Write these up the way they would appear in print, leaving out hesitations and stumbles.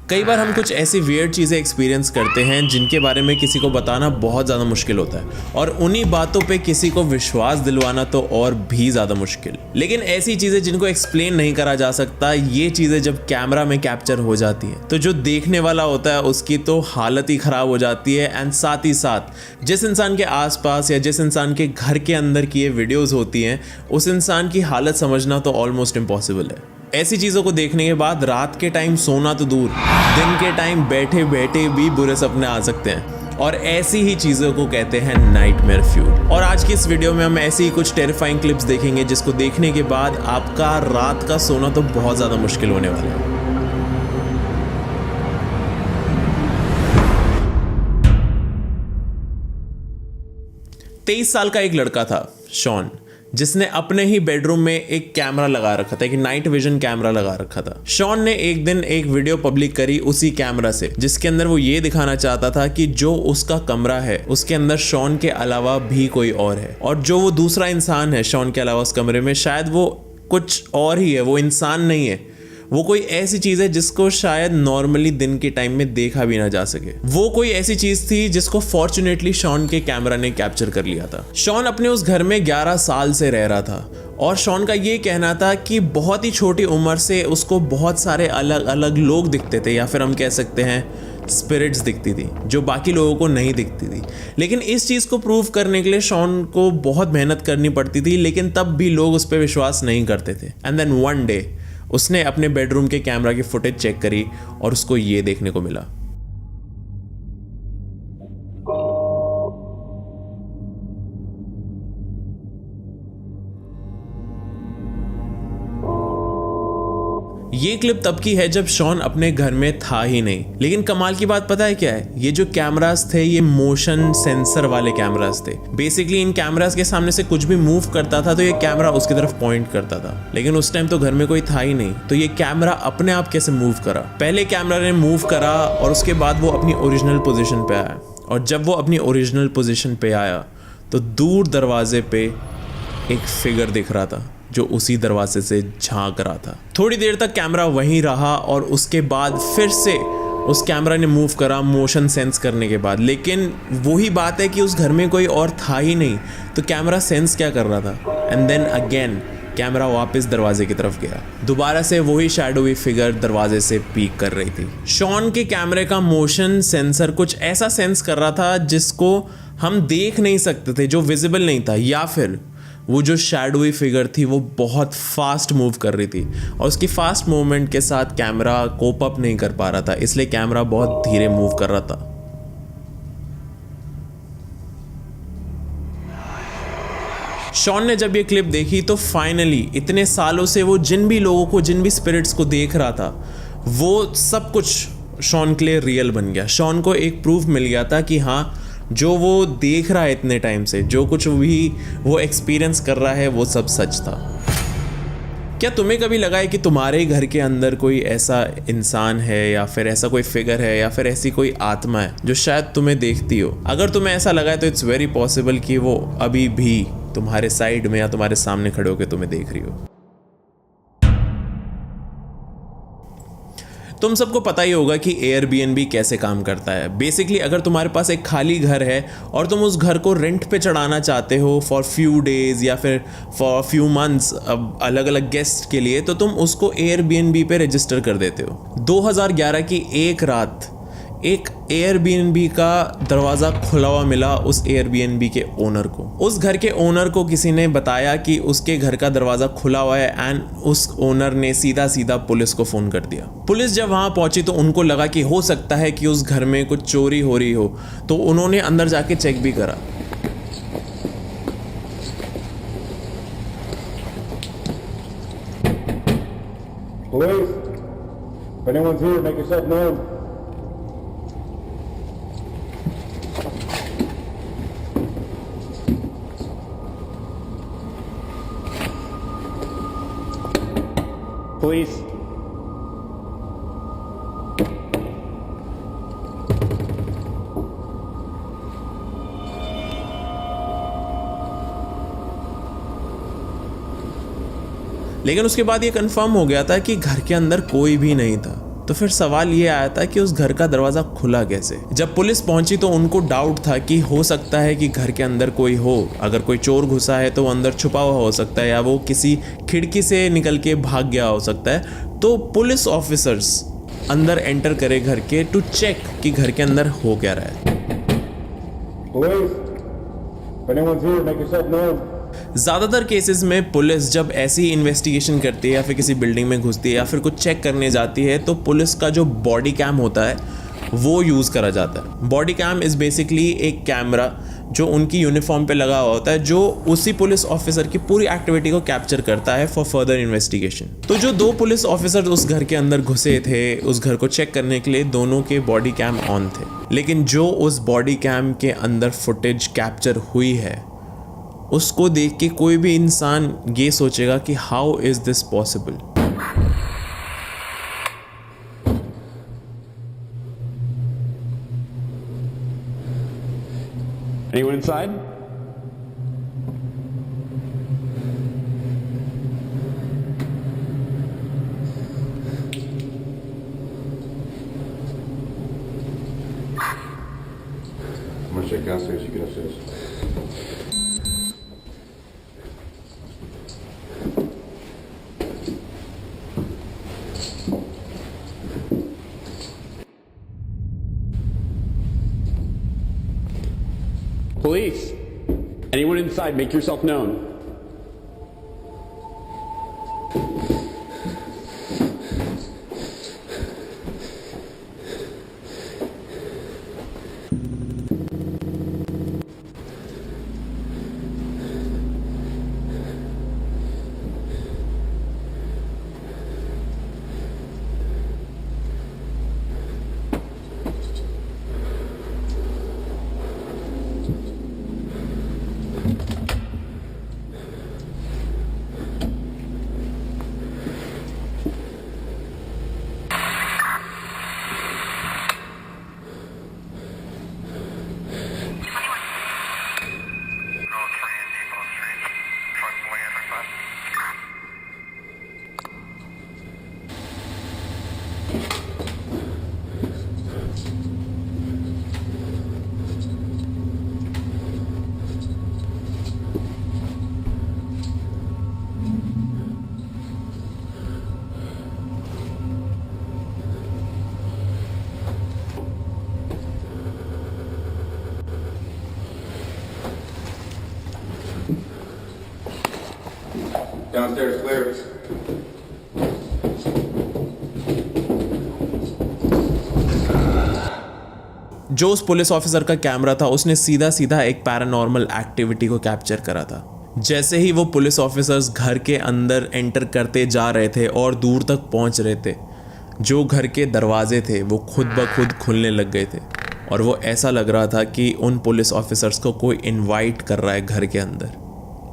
कई बार हम कुछ ऐसी वियर्ड चीज़ें एक्सपीरियंस करते हैं जिनके बारे में किसी को बताना बहुत ज़्यादा मुश्किल होता है, और उन्हीं बातों पे किसी को विश्वास दिलवाना तो और भी ज़्यादा मुश्किल। लेकिन ऐसी चीज़ें जिनको एक्सप्लेन नहीं करा जा सकता, ये चीज़ें जब कैमरा में कैप्चर हो जाती हैं तो जो देखने वाला होता है उसकी तो हालत ही ख़राब हो जाती है। एंड साथ ही साथ जिस इंसान के आसपास या जिस इंसान के घर के अंदर की ये वीडियोज़ होती हैं, उस इंसान की हालत समझना तो ऑलमोस्ट इम्पॉसिबल है। ऐसी चीज़ों को देखने के बाद रात के टाइम सोना तो दूर, दिन के टाइम बैठे बैठे भी बुरे सपने आ सकते हैं, और ऐसी ही चीज़ों को कहते हैं नाइटमेयर फ्यूल। और आज की इस वीडियो में हम ऐसी ही कुछ टेरिफाइंग क्लिप्स देखेंगे जिसको देखने के बाद आपका रात का सोना तो बहुत ज़्यादा मुश्किल होने वाला है। 23 साल का एक लड़का था शॉन, जिसने अपने ही बेडरूम में एक कैमरा लगा रखा था, एक नाइट विजन कैमरा लगा रखा था। शॉन ने एक दिन एक वीडियो पब्लिक करी उसी कैमरा से, जिसके अंदर वो ये दिखाना चाहता था कि जो उसका कमरा है उसके अंदर शॉन के अलावा भी कोई और है, और जो वो दूसरा इंसान है शॉन के अलावा उस कमरे में, शायद वो कुछ और ही है, वो इंसान नहीं है, वो कोई ऐसी चीज है जिसको शायद नॉर्मली दिन के टाइम में देखा भी ना जा सके। वो कोई ऐसी चीज थी जिसको फॉर्चुनेटली शॉन के कैमरा ने कैप्चर कर लिया था। शॉन अपने उस घर में 11 साल से रह रहा था, और शॉन का ये कहना था कि बहुत ही छोटी उम्र से उसको बहुत सारे अलग अलग लोग दिखते थे, या फिर हम कह सकते हैं स्पिरिट्स दिखती थी, जो बाकी लोगों को नहीं दिखती थी। लेकिन इस चीज़ को प्रूव करने के लिए शॉन को बहुत मेहनत करनी पड़ती थी, लेकिन तब भी लोग उस पर विश्वास नहीं करते थे। एंड देन वन डे उसने अपने बेडरूम के कैमरा की फुटेज चेक करी और उसको ये देखने को मिला। ये क्लिप तब की है जब शॉन अपने घर में था ही नहीं। लेकिन कमाल की बात पता है क्या है? ये जो कैमरास थे ये मोशन सेंसर वाले कैमरास थे। बेसिकली इन कैमरास के सामने से कुछ भी मूव करता था तो ये कैमरा उसकी तरफ पॉइंट करता था। लेकिन उस टाइम तो घर में कोई था ही नहीं, तो ये कैमरा अपने आप कैसे मूव करा? पहले कैमरा ने मूव करा और उसके बाद वो अपनी ओरिजिनल पोजिशन पे आया, और जब वो अपनी ओरिजिनल पोजिशन पे आया तो दूर दरवाजे पे एक फिगर दिख रहा था जो उसी दरवाजे से झांक रहा था। थोड़ी देर तक कैमरा वहीं रहा और उसके बाद फिर से उस कैमरा ने मूव करा मोशन सेंस करने के बाद। लेकिन वही बात है कि उस घर में कोई और था ही नहीं, तो कैमरा सेंस क्या कर रहा था? एंड देन अगेन कैमरा वापस दरवाजे की तरफ गया, दोबारा से वही शैडोवी फिगर दरवाजे से पीक कर रही थी। शॉन के कैमरे का मोशन सेंसर कुछ ऐसा सेंस कर रहा था जिसको हम देख नहीं सकते थे, जो विजिबल नहीं था, या फिर वो जो शैडोवी फिगर थी वो बहुत फास्ट मूव कर रही थी, और उसकी फास्ट मूवमेंट के साथ कैमरा कोप अप नहीं कर पा रहा था, इसलिए कैमरा बहुत धीरे मूव कर रहा था। शॉन ने जब ये क्लिप देखी तो फाइनली इतने सालों से वो जिन भी लोगों को, जिन भी स्पिरिट्स को देख रहा था, वो सब कुछ शॉन के लिए रियल बन गया। शॉन को एक प्रूफ मिल गया था कि हाँ, जो वो देख रहा है इतने टाइम से, जो कुछ भी वो एक्सपीरियंस कर रहा है, वो सब सच था। क्या तुम्हें कभी लगा है कि तुम्हारे घर के अंदर कोई ऐसा इंसान है, या फिर ऐसा कोई फिगर है, या फिर ऐसी कोई आत्मा है जो शायद तुम्हें देखती हो? अगर तुम्हें ऐसा लगा है तो इट्स वेरी पॉसिबल कि वो अभी भी तुम्हारे साइड में या तुम्हारे सामने खड़े होकर तुम्हें देख रही हो। तुम सबको पता ही होगा कि एयरबीएनबी कैसे काम करता है। बेसिकली अगर तुम्हारे पास एक खाली घर है और तुम उस घर को रेंट पे चढ़ाना चाहते हो फॉर फ्यू डेज या फिर फॉर फ्यू मंथ्स अलग अलग गेस्ट के लिए, तो तुम उसको एयरबीएनबी पे रजिस्टर कर देते हो। 2011 की एक रात एक एयरबीएनबी का दरवाज़ा खुला हुआ मिला उस एयरबीएनबी के ओनर को। उस घर के ओनर को किसी ने बताया कि उसके घर का दरवाज़ा खुला हुआ है, एंड उस ओनर ने सीधा सीधा पुलिस को फ़ोन कर दिया। पुलिस जब वहाँ पहुंची तो उनको लगा कि हो सकता है कि उस घर में कुछ चोरी हो रही हो, तो उन्होंने अंदर जाके चेक भी करा। Police, if anyone's here, make yourself known. Police. लेकिन उसके बाद ये कंफर्म हो गया था कि घर के अंदर कोई भी नहीं था। तो फिर सवाल ये आया था कि उस घर का दरवाज़ा खुला कैसे। जब पुलिस पहुंची तो उनको डाउट था कि हो सकता है कि घर के अंदर कोई हो, अगर कोई चोर घुसा है तो वो अंदर छुपा हुआ हो सकता है या वो किसी खिड़की से निकल के भाग गया हो सकता है। तो पुलिस ऑफिसर्स अंदर एंटर करे घर के टू चेक कि घर के अंदर हो क्या रहा है। Police, if anyone's here, make yourself known. ज़्यादातर केसेस में पुलिस जब ऐसी इन्वेस्टिगेशन करती है या फिर किसी बिल्डिंग में घुसती है या फिर कुछ चेक करने जाती है तो पुलिस का जो बॉडी कैम होता है वो यूज़ करा जाता है। बॉडी कैम इज़ बेसिकली एक कैमरा जो उनकी यूनिफॉर्म पे लगा हुआ होता है, जो उसी पुलिस ऑफिसर की पूरी एक्टिविटी को कैप्चर करता है फॉर फर्दर इन्वेस्टिगेशन। तो जो 2 पुलिस ऑफिसर उस घर के अंदर घुसे थे उस घर को चेक करने के लिए, दोनों के बॉडी कैम ऑन थे, लेकिन जो उस बॉडी कैम के अंदर फुटेज कैप्चर हुई है उसको देख के कोई भी इंसान ये सोचेगा कि how is this possible. Anyone inside? I'm gonna check downstairs, you get upstairs. Police! Anyone inside, make yourself known. Downstairs clear. जो उस पुलिस ऑफिसर का कैमरा था उसने सीधा सीधा एक पैरानॉर्मल एक्टिविटी को कैप्चर करा था। जैसे ही वो पुलिस ऑफिसर्स घर के अंदर एंटर करते जा रहे थे और दूर तक पहुंच रहे थे, जो घर के दरवाजे थे वो खुद ब खुद खुलने लग गए थे और वो ऐसा लग रहा था कि उन पुलिस ऑफिसर्स को कोई इनवाइट कर रहा है घर के अंदर,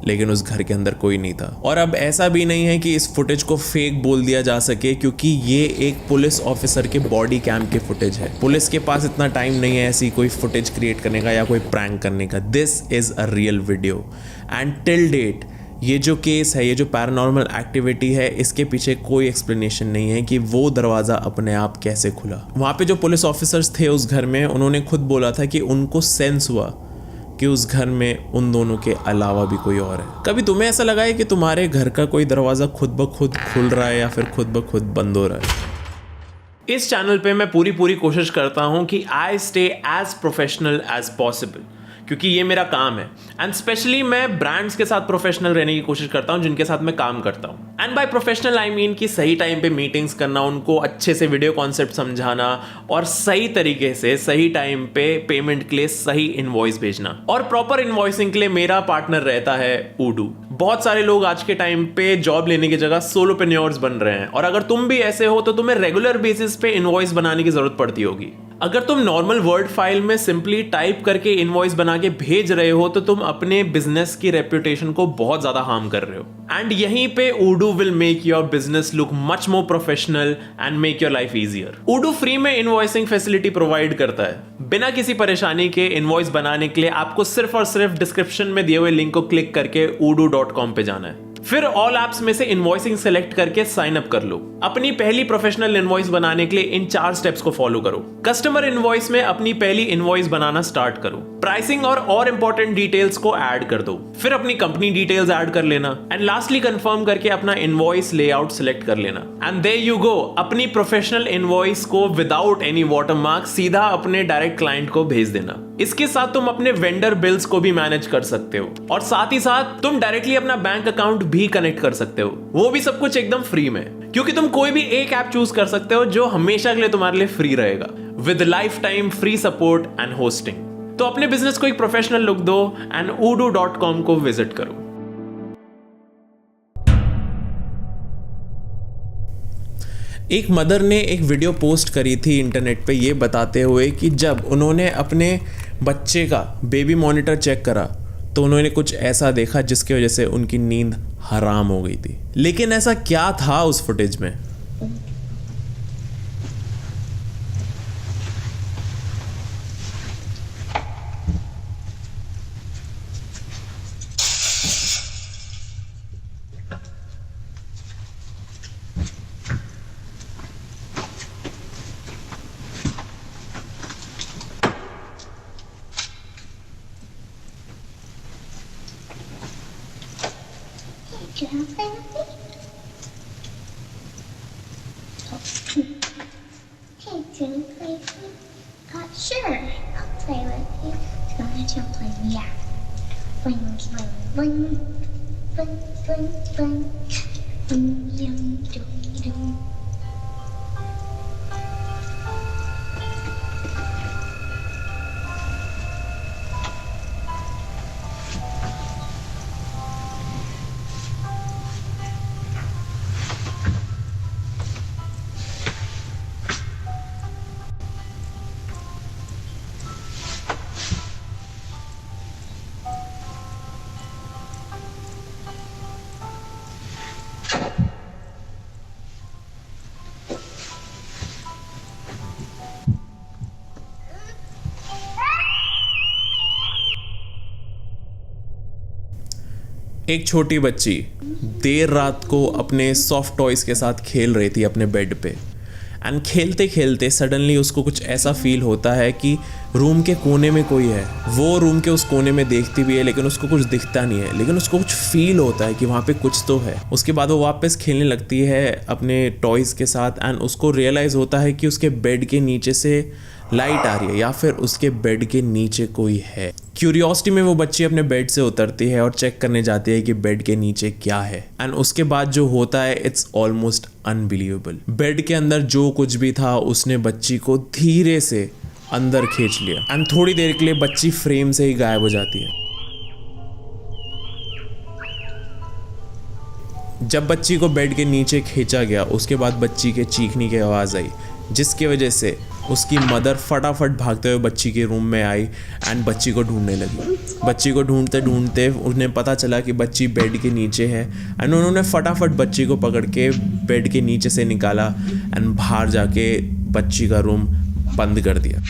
लेकिन उस घर के अंदर कोई नहीं था। और अब ऐसा भी नहीं है कि इस फुटेज को फेक बोल दिया जा सके, क्योंकि ये एक पुलिस ऑफिसर के बॉडी कैम के फुटेज है। पुलिस के पास इतना टाइम नहीं है ऐसी कोई फुटेज क्रिएट करने का या कोई प्रैंक करने का। This is a real video and till date ये जो केस है, ये जो पैरानॉर्मल एक्टिविटी है, इसके पीछे कोई एक्सप्लेनेशन नहीं है कि वो दरवाज़ा अपने आप कैसे खुला। वहाँ पे जो पुलिस ऑफिसर्स थे उस घर में, उन्होंने खुद बोला था कि उनको सेंस हुआ कि उस घर में उन दोनों के अलावा भी कोई और है। कभी तुम्हें ऐसा लगा है कि तुम्हारे घर का कोई दरवाज़ा खुद ब खुद खुल रहा है या फिर खुद ब खुद बंद हो रहा है? इस चैनल पे मैं पूरी कोशिश करता हूँ कि I stay as professional as possible, क्योंकि ये मेरा काम है। एंड स्पेशली मैं ब्रांड्स के साथ प्रोफेशनल रहने की कोशिश करता हूँ जिनके साथ मैं काम करता हूँ। And by professional I mean कि सही टाइम पे मीटिंग्स करना, उनको अच्छे से वीडियो कॉन्सेप्ट समझाना और सही तरीके से सही टाइम पे पेमेंट के लिए सही इनवॉइस भेजना। और प्रॉपर इनवॉइसिंग के लिए मेरा पार्टनर रहता है Odoo। बहुत सारे लोग आज के टाइम पे जॉब लेने की जगह सोलोप्रेन्योर्स बन रहे हैं, और अगर तुम भी ऐसे हो तो तुम्हें रेगुलर बेसिस पे इनवॉइस बनाने की जरूरत पड़ती होगी। अगर तुम नॉर्मल वर्ड फाइल में सिंपली टाइप करके इनवॉइस बना के भेज रहे हो तो तुम अपने बिजनेस की रेपुटेशन को बहुत ज्यादा हार्म कर रहे हो। एंड यहीं पे Odoo will make your business look much more professional and make your life easier. Odoo free में इनवॉइसिंग फैसिलिटी प्रोवाइड करता है। बिना किसी परेशानी के इनवॉइस बनाने के लिए आपको सिर्फ और सिर्फ डिस्क्रिप्शन में दिए हुए लिंक को क्लिक करके odoo.com पे जाना है। फिर ऑल एप्स में से इनवॉइसिंग सेलेक्ट करके साइन अप कर लो। अपनी पहली प्रोफेशनल इनवॉइस बनाने के लिए इन 4 स्टेप्स को फॉलो करो। कस्टमर इनवॉइस में अपनी पहली इनवॉइस बनाना स्टार्ट करो। प्राइसिंग और इंपॉर्टेंट डिटेल्स को ऐड कर दो। फिर अपनी कंपनी डिटेल्स ऐड कर लेना एंड लास्टली कंफर्म करके अपना इनवॉइस लेआउट सिलेक्ट कर लेना एंड देयर यू गो। अपनी प्रोफेशनल इनवॉइस को विदाउट एनी वाटरमार्क सीधा अपने डायरेक्ट क्लाइंट को भेज देना। इसके साथ तुम अपने वेंडर बिल्स को भी मैनेज कर सकते हो और साथ ही साथ तुम डायरेक्टली अपना बैंक अकाउंट भी कनेक्ट कर सकते हो। वो भी सब कुछ एकदम फ्री में, क्योंकि तुम कोई भी एक ऐप चूज कर सकते हो जो हमेशा के लिए तुम्हारे लिए फ्री रहेगा with life time free support and hosting. तो अपने बिजनेस को एक प्रोफेशनल लुक दो एंड odoo.com को विजिट करो। एक मदर ने एक वीडियो पोस्ट करी थी इंटरनेट पे ये बताते हुए कि जब उन्होंने अपने बच्चे का बेबी मॉनिटर चेक करा तो उन्होंने कुछ ऐसा देखा जिसकी वजह से उनकी नींद हराम हो गई थी। लेकिन ऐसा क्या था उस फुटेज में? Can I play with you? Hey, can you play with me? Sure, I'll play with you. So why don't you play me? Yeah. Bling, bling, bling. Bling, bling, bling. Bling, bling, bling, bling. एक छोटी बच्ची देर रात को अपने soft toys के साथ खेल रही थी अपने बेड पे एंड खेलते खेलते सडनली उसको कुछ ऐसा फील होता है कि रूम के कोने में कोई है। वो रूम के उस कोने में देखती भी है लेकिन उसको कुछ दिखता नहीं है, लेकिन उसको कुछ फील होता है कि वहाँ पे कुछ तो है। उसके बाद वो वापस खेलने लगती है अपने टॉयज के साथ एंड उसको रियलाइज़ होता है कि उसके बेड के नीचे से लाइट आ रही है या फिर उसके बेड के नीचे कोई है। क्यूरियोसिटी में वो बच्ची अपने बेड से उतरती है और चेक करने जाती है कि बेड के नीचे क्या है एंड उसके बाद जो होता है इट्स ऑलमोस्ट अनबिलीवेबल। बेड के अंदर जो कुछ भी था उसने बच्ची को धीरे से अंदर खींच लिया एंड थोड़ी देर के लिए बच्ची फ्रेम से ही गायब हो जाती है। जब बच्ची को बेड के नीचे खींचा गया उसके बाद बच्ची के चीखने की आवाज़ आई, जिसकी वजह से उसकी मदर फटाफट भागते हुए बच्ची के रूम में आई एंड बच्ची को ढूंढने लगी। बच्ची को ढूंढते ढूंढते उन्हें पता चला कि बच्ची बेड के नीचे है एंड उन्होंने फटाफट बच्ची को पकड़ के बेड के नीचे से निकाला एंड बाहर जाके बच्ची का रूम बंद कर दिया।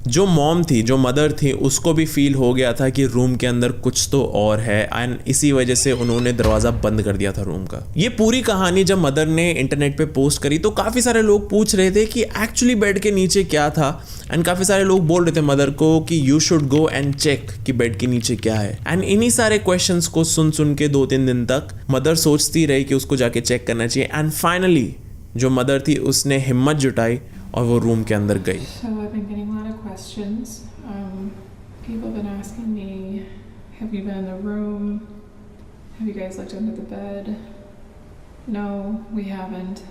जो मॉम थी, जो मदर थी, उसको भी फील हो गया था कि रूम के अंदर कुछ तो और है एंड इसी वजह से उन्होंने दरवाज़ा बंद कर दिया था रूम का। ये पूरी कहानी जब मदर ने इंटरनेट पे पोस्ट करी तो काफ़ी सारे लोग पूछ रहे थे कि एक्चुअली बेड के नीचे क्या था एंड काफ़ी सारे लोग बोल रहे थे मदर को कि you should go and check कि बेड के नीचे क्या है। एंड इन्हीं सारे क्वेश्चंस को सुन के 2-3 दिन तक मदर सोचती रही कि उसको जाके चेक करना चाहिए एंड फाइनली जो मदर थी उसने हिम्मत जुटाई और वो रूम के अंदर गई। So I've been getting a lot of questions. People have been asking me, have you been in the room? Have you guys looked under the bed? No, we haven't.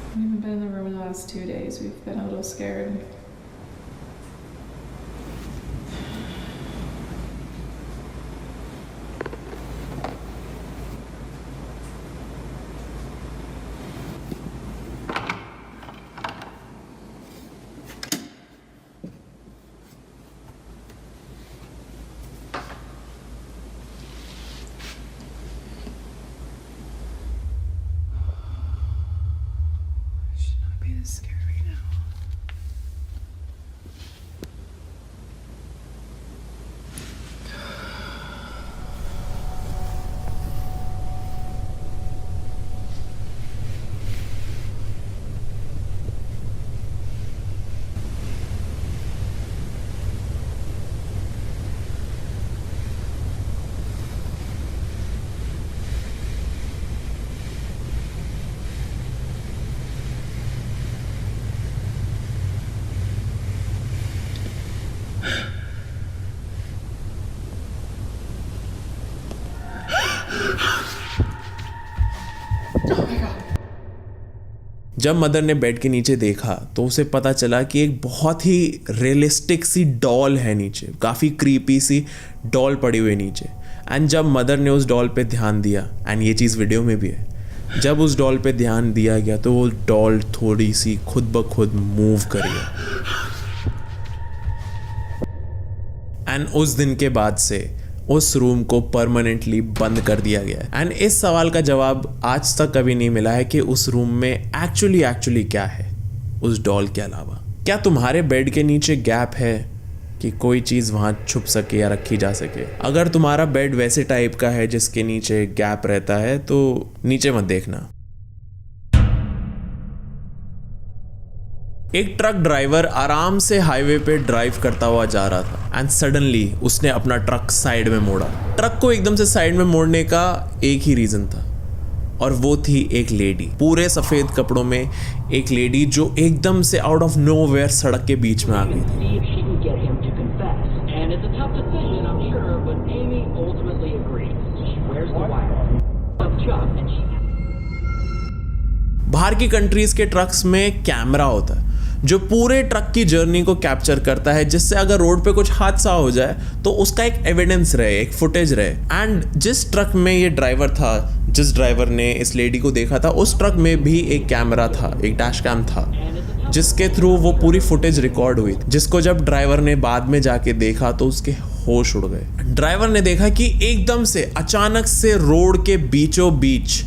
We haven't been in the room in the last 2 days. We've been a little scared. Should not be this scared right now. जब mother ने bed के नीचे देखा तो उसे पता चला कि एक बहुत ही रियलिस्टिक सी डॉल है नीचे, काफ़ी क्रीपी सी डॉल पड़ी हुई नीचे। एंड जब मदर ने उस डॉल पे ध्यान दिया, एंड ये चीज़ वीडियो में भी है, जब उस डॉल पे ध्यान दिया गया तो वो डॉल थोड़ी सी खुद ब खुद मूव कर गया। एंड उस दिन के बाद से उस रूम को परमानेंटली बंद कर दिया गया है। एंड इस सवाल का जवाब आज तक कभी नहीं मिला है कि उस रूम में एक्चुअली क्या है उस डॉल के अलावा। क्या तुम्हारे बेड के नीचे गैप है कि कोई चीज़ वहाँ छुप सके या रखी जा सके? अगर तुम्हारा बेड वैसे टाइप का है जिसके नीचे गैप रहता है तो नीचे मत देखना। एक ट्रक ड्राइवर आराम से हाईवे पे ड्राइव करता हुआ जा रहा था एंड सडनली उसने अपना ट्रक साइड में मोड़ा। ट्रक को एकदम से साइड में मोड़ने का एक ही रीजन था और वो थी एक लेडी, पूरे सफेद कपड़ों में एक लेडी जो एकदम से आउट ऑफ नोवेयर सड़क के बीच में आ गई थी। See if she can get him to confess. And it's a tough decision, I'm sure, but Amy ultimately agrees. So she wears the wire of Chuck and she... बाहर की countries के trucks में camera होता है जो पूरे truck की journey को कैप्चर करता है, जिससे अगर रोड पे कुछ हादसा हो जाए तो उसका एक एविडेंस रहे, एक फुटेज रहे। एंड जिस ट्रक में ये ड्राइवर था, जिस ड्राइवर ने इस लेडी को देखा था, उस ट्रक में भी एक कैमरा था, एक डैश कैम था, जिसके थ्रू वो पूरी फुटेज रिकॉर्ड हुई, जिसको जब ड्राइवर ने बाद में जाके देखा तो उसके होश उड़ गए। ड्राइवर ने देखा कि एकदम से अचानक से रोड के बीचों बीच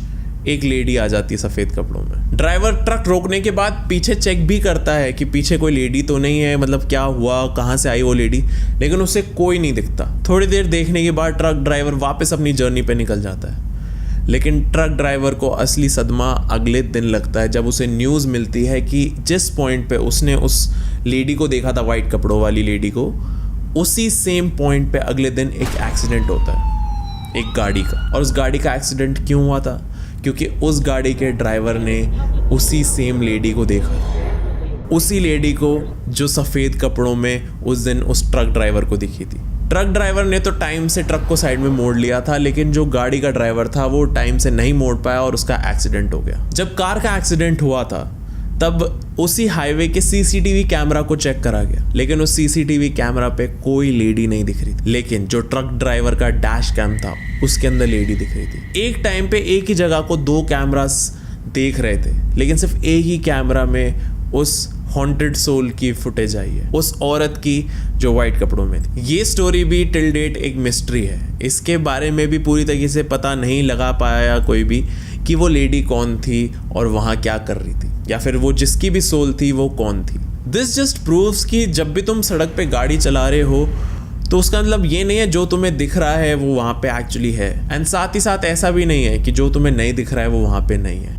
एक लेडी आ जाती है सफेद कपड़ों में। ड्राइवर ट्रक रोकने के बाद पीछे चेक भी करता है कि पीछे कोई लेडी तो नहीं है, मतलब क्या हुआ, कहाँ से आई वो लेडी, लेकिन उसे कोई नहीं दिखता। थोड़ी देर देखने के बाद ट्रक ड्राइवर वापस अपनी जर्नी पे निकल जाता है। लेकिन ट्रक ड्राइवर को असली सदमा अगले दिन लगता है जब उसे न्यूज़ मिलती है कि जिस पॉइंट पे उसने उस लेडी को देखा था, वाइट कपड़ों वाली लेडी को, उसी सेम पॉइंट पे अगले दिन एक एक्सीडेंट होता है एक गाड़ी का। और उस गाड़ी का एक्सीडेंट क्यों हुआ था? क्योंकि उस गाड़ी के ड्राइवर ने उसी सेम लेडी को देखा, उसी लेडी को जो सफ़ेद कपड़ों में उस दिन उस ट्रक ड्राइवर को दिखी थी। ट्रक ड्राइवर ने तो टाइम से ट्रक को साइड में मोड़ लिया था, लेकिन जो गाड़ी का ड्राइवर था वो टाइम से नहीं मोड़ पाया और उसका एक्सीडेंट हो गया। जब कार का एक्सीडेंट हुआ था तब उसी हाईवे के सीसीटीवी कैमरा को चेक करा गया, लेकिन उस सीसीटीवी कैमरा पे कोई लेडी नहीं दिख रही थी। लेकिन जो ट्रक ड्राइवर का डैश कैम था उसके अंदर लेडी दिख रही थी। एक टाइम पे एक ही जगह को 2 कैमरास देख रहे थे, लेकिन सिर्फ एक ही कैमरा में उस हॉन्टेड सोल की फुटेज आई है, उस औरत की जो वाइट कपड़ों में थी। ये स्टोरी भी टिल डेट एक मिस्ट्री है। इसके बारे में भी पूरी तरीके से पता नहीं लगा पाया कोई भी कि वो लेडी कौन थी और वहाँ क्या कर रही थी, या फिर वो जिसकी भी सोल थी वो कौन थी। दिस जस्ट प्रूव्स कि जब भी तुम सड़क पे गाड़ी चला रहे हो तो उसका मतलब ये नहीं है जो तुम्हें दिख रहा है वो वहाँ पे एक्चुअली है, एंड साथ ही साथ ऐसा भी नहीं है कि जो तुम्हें नहीं दिख रहा है वो वहाँ पे नहीं है।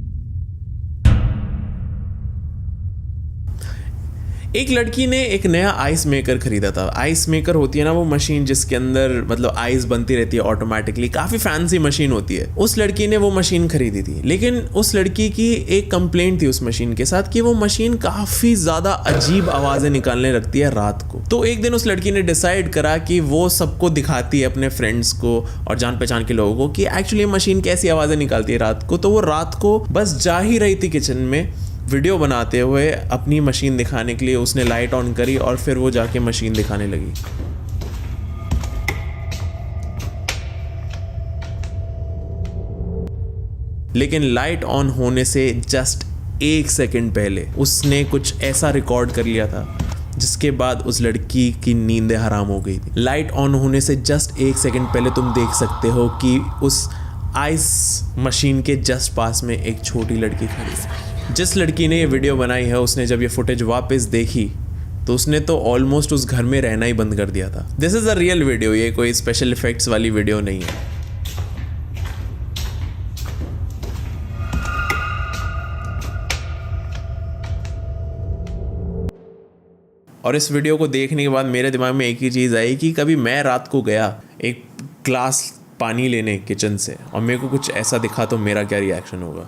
एक लड़की ने एक नया आइस मेकर खरीदा था। आइस मेकर होती है ना वो मशीन जिसके अंदर मतलब आइस बनती रहती है ऑटोमेटिकली, काफ़ी फैंसी मशीन होती है। उस लड़की ने वो मशीन खरीदी थी, लेकिन उस लड़की की एक कंप्लेंट थी उस मशीन के साथ कि वो मशीन काफ़ी ज़्यादा अजीब आवाज़ें निकालने लगती है रात को। तो एक दिन उस लड़की ने डिसाइड करा कि वो सबको दिखाती है, अपने फ्रेंड्स को और जान पहचान के लोगों को, कि एक्चुअली मशीन कैसी आवाज़ें निकालती है रात को। तो वो रात को बस जा ही रही थी किचन में वीडियो बनाते हुए अपनी मशीन दिखाने के लिए, उसने लाइट ऑन करी और फिर वो जाके मशीन दिखाने लगी। लेकिन लाइट ऑन होने से जस्ट 1 सेकंड पहले उसने कुछ ऐसा रिकॉर्ड कर लिया था जिसके बाद उस लड़की की नींदें हराम हो गई थी। लाइट ऑन होने से जस्ट 1 सेकंड पहले तुम देख सकते हो कि उस आइस मशीन के जस्ट पास में एक छोटी लड़की खड़ी है। जिस लड़की ने ये वीडियो बनाई है उसने जब ये फुटेज वापस देखी तो उसने तो ऑलमोस्ट उस घर में रहना ही बंद कर दिया था। This is a real video, ये कोई स्पेशल इफेक्ट्स वाली वीडियो नहीं है। और इस वीडियो को देखने के बाद मेरे दिमाग में एक ही चीज़ आई कि कभी मैं रात को गया एक ग्लास पानी लेने किचन से और मेरे को कुछ ऐसा दिखा तो मेरा क्या रिएक्शन होगा।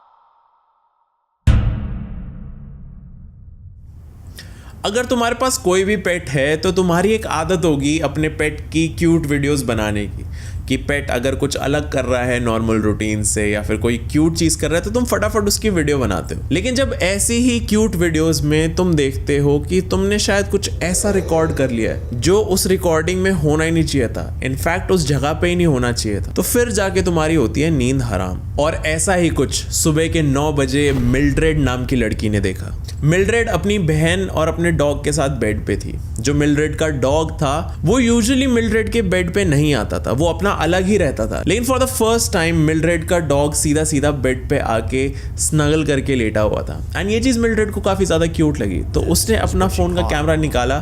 अगर तुम्हारे पास कोई भी पेट है तो तुम्हारी एक आदत होगी अपने पेट की क्यूट वीडियोस बनाने की, कि पेट अगर कुछ अलग कर रहा है नॉर्मल रूटीन से या फिर कोई क्यूट चीज कर रहा है तो तुम फटाफट उसकी वीडियो बनाते हो। लेकिन जब ऐसी ही क्यूट वीडियोस में तुम देखते हो कि तुमने शायद कुछ ऐसा रिकॉर्ड कर लिया है जो उस रिकॉर्डिंग में होना ही नहीं चाहिए था, इनफैक्ट उस जगह पे ही नहीं होना चाहिए था, तो फिर जाके तुम्हारी होती है नींद हराम। और ऐसा ही कुछ सुबह के 9 बजे मिल्ड्रेड नाम की लड़की ने देखा। मिल्ड्रेड अपनी बहन और अपने डॉग के साथ बेड पे थी। जो मिल्ड्रेड का डॉग था वो यूजुअली मिल्ड्रेड के बेड पे नहीं आता था, वो अपना अलग ही रहता था। लेकिन for the first time Mildred का डॉग सीधा सीधा बेड पे आके स्नगल करके लेटा हुआ था एंड ये चीज मिल्ड्रेड को काफी ज्यादा क्यूट लगी, तो उसने अपना फोन का कैमरा निकाला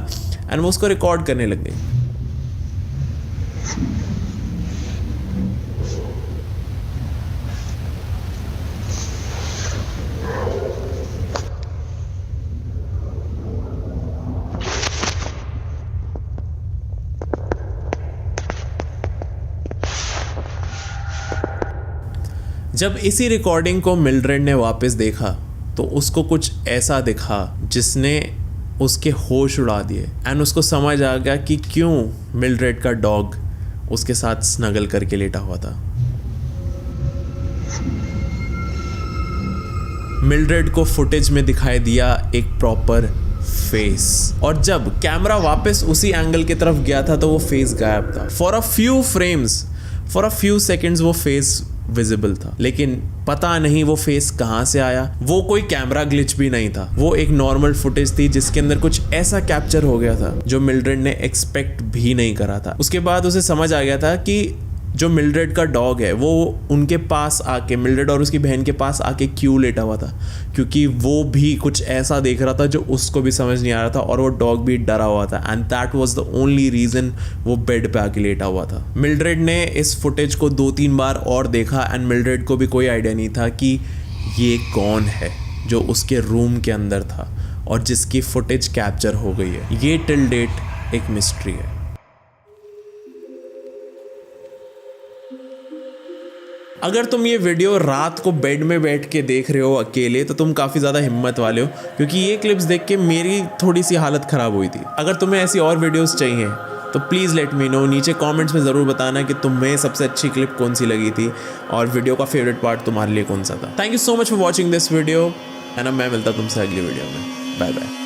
एंड वो उसको रिकॉर्ड करने लग गई। जब इसी रिकॉर्डिंग को मिल्ड्रेड ने वापस देखा तो उसको कुछ ऐसा दिखा जिसने उसके होश उड़ा दिए एंड उसको समझ आ गया कि क्यों मिल्ड्रेड का डॉग उसके साथ स्नगल करके लेटा हुआ था। मिल्ड्रेड को फुटेज में दिखाई दिया एक प्रॉपर फेस, और जब कैमरा वापस उसी एंगल की तरफ गया था तो वो फेस गायब था। For a few frames, for a few seconds वो फेस विजिबल था, लेकिन पता नहीं वो फेस कहां से आया। वो कोई कैमरा ग्लिच भी नहीं था, वो एक नॉर्मल फुटेज थी जिसके अंदर कुछ ऐसा कैप्चर हो गया था जो मिल्ड्रेड ने एक्सपेक्ट भी नहीं करा था। उसके बाद उसे समझ आ गया था कि जो मिल्ड्रेड का डॉग है वो उनके पास आके, मिल्ड्रेड और उसकी बहन के पास आके क्यों लेटा हुआ था, क्योंकि वो भी कुछ ऐसा देख रहा था जो उसको भी समझ नहीं आ रहा था और वो डॉग भी डरा हुआ था and that was the only reason वो बेड पे आके लेटा हुआ था। मिल्ड्रेड ने इस फुटेज को 2-3 बार और देखा एंड मिल्ड्रेड को भी कोई आइडिया नहीं था कि ये कौन है जो उसके रूम के अंदर था और जिसकी फुटेज कैप्चर हो गई है। ये टिल डेट एक मिस्ट्री है। अगर तुम ये वीडियो रात को बेड में बैठ के देख रहे हो अकेले तो तुम काफ़ी ज़्यादा हिम्मत वाले हो, क्योंकि ये क्लिप्स देख के मेरी थोड़ी सी हालत ख़राब हुई थी। अगर तुम्हें ऐसी और वीडियोस चाहिए तो प्लीज़ लेट मी नो, नीचे कमेंट्स में ज़रूर बताना कि तुम्हें सबसे अच्छी क्लिप कौन सी लगी थी और वीडियो का फेवरेट पार्ट तुम्हारे लिए कौन सा था। Thank you so much for watching this video एंड अब मैं मिलता तुमसे अगली वीडियो में। Bye bye.